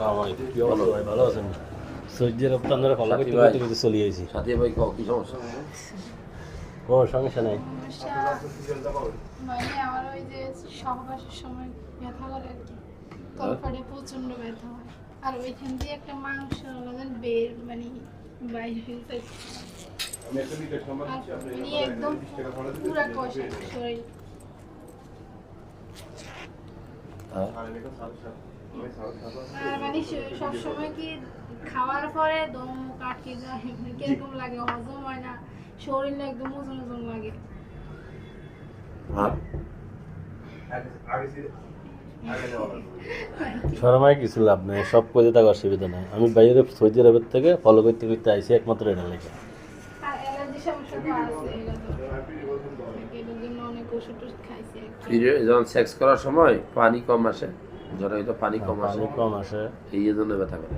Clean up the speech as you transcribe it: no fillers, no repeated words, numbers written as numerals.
আসসালামাইকুম কি অবস্থা ভাই ভালো আছেন সৌদি আরব তো আমরা ফলো করতে করতে করতে চলে আইছি সাথী ভাই কি সমস্যা? ও সমস্যা নাই মানে আমার ওই যে সহবাসের সময় ব্যথা করে আর কি তলফাটে প্রচন্ড ব্যথা হয় আর ওইখান দিয়ে একটা মাংস আমাদের বের মানে বাইরে হয়ে যায় আর উনি একদম পুরা কষা শরীর আর মানে সবসময় কি খাওয়ার পরে দম কাটকে যায় মানে কিরকম লাগে হজম হয় না শরীর একদম ওজন ওজন লাগে শরমায় কিছু লাভ নাই সব করে থাকার অসুবিধা নাই আমি বাইরে সৌদি আরবের থেকে ফলো করতে করতে আইছি একমাত্র এটা লেগে আর অ্যালার্জি সমস্যা তো আছে এটার জন্য অনেক ওষুধ টষুধ খাইছি আর কি। যখন সেক্স করার সময় পানি কম আসে, যারা হয়তো পানি কম আসে পানি কম আসে এই জন্য ব্যথা করে।